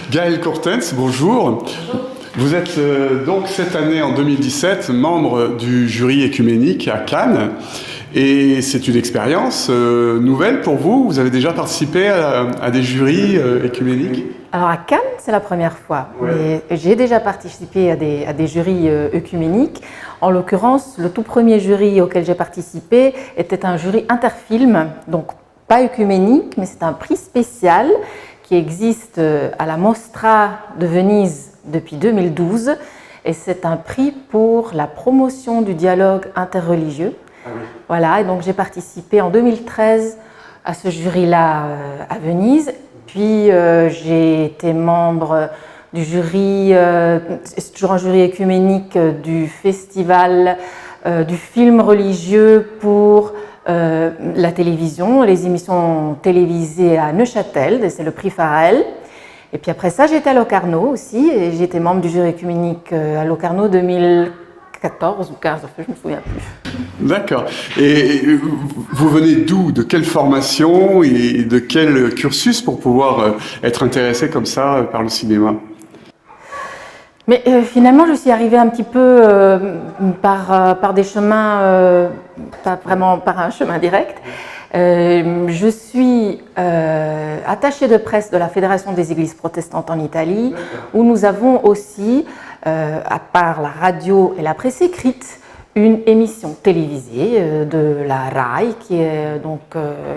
Gaëlle Courtens, bonjour. Vous êtes donc cette année, en 2017, membre du jury écuménique à Cannes. Et c'est une expérience nouvelle pour vous. Vous avez déjà participé à des jurys écuméniques? Alors à Cannes, c'est la première fois. Ouais. Mais j'ai déjà participé à des jurys œcuméniques. En l'occurrence, le tout premier jury auquel j'ai participé était un jury interfilm, donc pas œcuménique, mais c'est un prix spécial qui existe à la Mostra de Venise depuis 2012. Et c'est un prix pour la promotion du dialogue interreligieux. Ah oui. Voilà, et donc j'ai participé en 2013 à ce jury-là à Venise. Puis j'ai été membre du jury, c'est toujours un jury œcuménique du festival du film religieux pour la télévision, les émissions télévisées à Neuchâtel, c'est le prix Farel. Et puis après ça, j'étais à Locarno aussi, et j'ai été membre du jury œcuménique à Locarno 2014 ou 15, je ne me souviens plus. D'accord. Et vous venez d'où? De quelle formation et de quel cursus pour pouvoir être intéressé comme ça par le cinéma? Mais finalement, je suis arrivée un petit peu par des chemins, pas vraiment par un chemin direct. Je suis attachée de presse de la Fédération des Églises protestantes en Italie, où nous avons aussi, à part la radio et la presse écrite, une émission télévisée de la RAI, qui est donc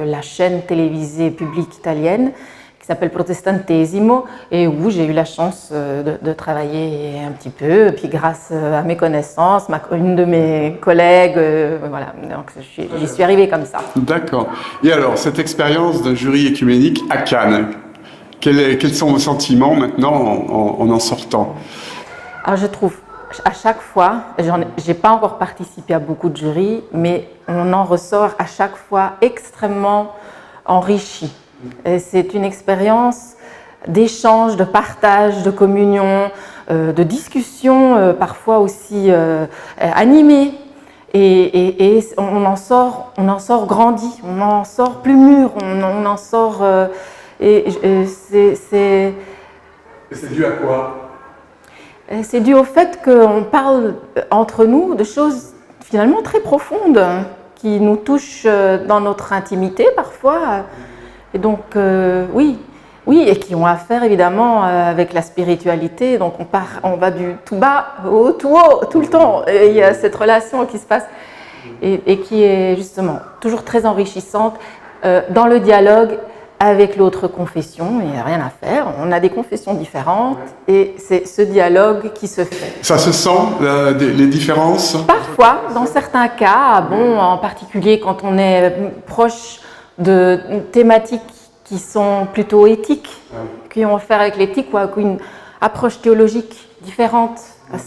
la chaîne télévisée publique italienne, qui s'appelle Protestantesimo, et où j'ai eu la chance de travailler un petit peu. Et puis grâce à mes connaissances, une de mes collègues, voilà, donc j'y suis arrivée comme ça. D'accord. Et alors, cette expérience d'un jury écuménique à Cannes, quels sont vos sentiments maintenant en sortant? Alors je trouve, à chaque fois, j'ai pas encore participé à beaucoup de jurys, mais on en ressort à chaque fois extrêmement enrichi. C'est une expérience d'échange, de partage, de communion, de discussion, parfois aussi animée. Et on en sort grandi, on en sort plus mûr, on en sort. C'est dû à quoi? C'est dû au fait qu'on parle entre nous de choses finalement très profondes qui nous touchent dans notre intimité parfois. Et donc, oui, et qui ont à faire évidemment avec la spiritualité. Donc, on va du tout bas au tout haut, tout le temps. Et il y a cette relation qui se passe et qui est justement toujours très enrichissante dans le dialogue avec l'autre confession. Il n'y a rien à faire. On a des confessions différentes et c'est ce dialogue qui se fait. Ça se sent, les différences? Parfois, dans certains cas, en particulier quand on est proche de thématiques qui sont plutôt éthiques, qui ont à faire avec l'éthique ou avec une approche théologique différente à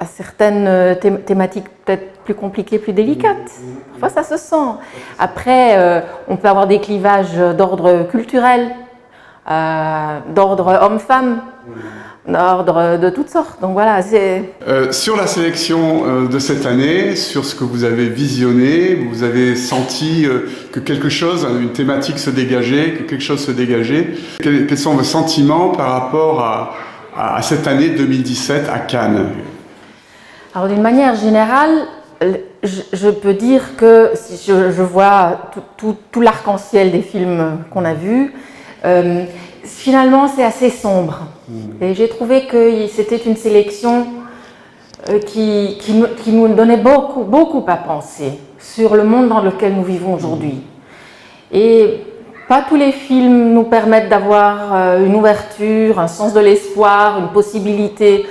certaines thématiques peut-être plus compliquées, plus délicates. Parfois, ça se sent. Après, on peut avoir des clivages d'ordre culturel, d'ordre homme-femme, d'ordre de toutes sortes. Donc voilà, sur la sélection de cette année, sur ce que vous avez visionné, vous avez senti que quelque chose, une thématique se dégageait, que quelque chose se dégageait. Quels sont vos sentiments par rapport à cette année 2017 à Cannes? Alors d'une manière générale, je peux dire que si je vois tout l'arc-en-ciel des films qu'on a vus, finalement c'est assez sombre. Et j'ai trouvé que c'était une sélection qui nous donnait beaucoup à penser sur le monde dans lequel nous vivons aujourd'hui. Et pas tous les films nous permettent d'avoir une ouverture, un sens de l'espoir, une possibilité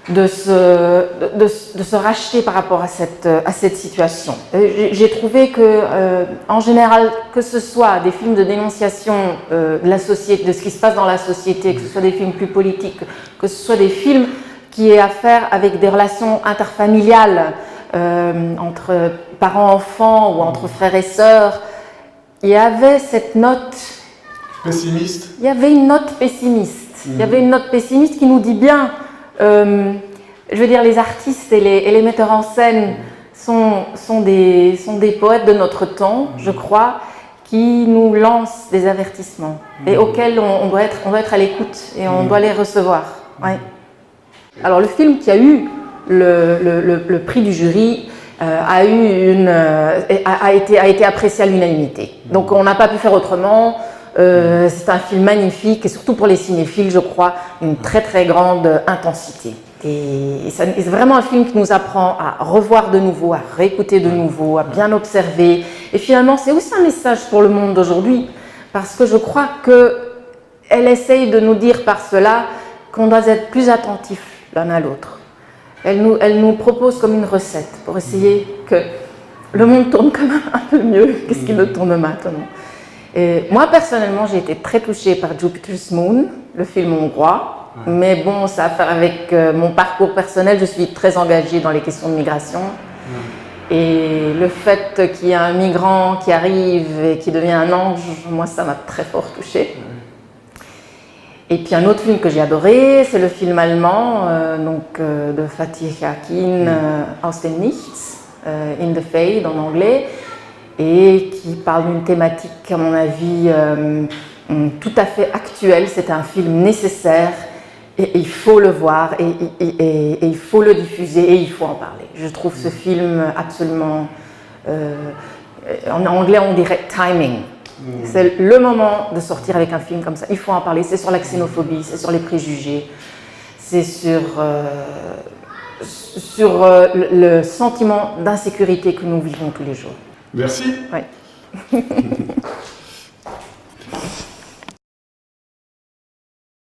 de se racheter par rapport à cette situation. J'ai trouvé que, en général, que ce soit des films de dénonciation de la société, de ce qui se passe dans la société, que ce soit des films plus politiques, que ce soit des films qui aient à faire avec des relations interfamiliales entre parents-enfants ou entre frères et sœurs, il y avait cette note pessimiste. Il y avait une note pessimiste. Il y avait une note pessimiste qui nous dit bien. Je veux dire, les artistes et les metteurs en scène sont des poètes de notre temps, je crois, qui nous lancent des avertissements et auxquels on doit être à l'écoute et on doit les recevoir. Ouais. Alors le film qui a eu le prix du jury a été apprécié à l'unanimité. Donc on n'a pas pu faire autrement. C'est un film magnifique et surtout pour les cinéphiles, je crois, une très très grande intensité. Et c'est vraiment un film qui nous apprend à revoir de nouveau, à réécouter de nouveau, à bien observer. Et finalement, c'est aussi un message pour le monde d'aujourd'hui, parce que je crois qu'elle essaye de nous dire par cela qu'on doit être plus attentifs l'un à l'autre. Elle nous propose comme une recette pour essayer que le monde tourne quand même un peu mieux que ce qu'il ne tourne maintenant. Et moi, personnellement, j'ai été très touchée par Jupiter's Moon, le film hongrois. Mais bon, ça a à faire avec mon parcours personnel. Je suis très engagée dans les questions de migration. Et le fait qu'il y ait un migrant qui arrive et qui devient un ange, moi, ça m'a très fort touchée. Et puis un autre film que j'ai adoré, c'est le film allemand de Fatih Akin, Aus dem Nichts, In the Fade en anglais, et qui parle d'une thématique, à mon avis, tout à fait actuelle. C'est un film nécessaire. Et il faut le voir, et il faut le diffuser, et il faut en parler. Je trouve ce film absolument... en anglais, on dirait timing. C'est le moment de sortir avec un film comme ça. Il faut en parler. C'est sur la xénophobie, c'est sur les préjugés, c'est sur le sentiment d'insécurité que nous vivons tous les jours. Merci. Ouais.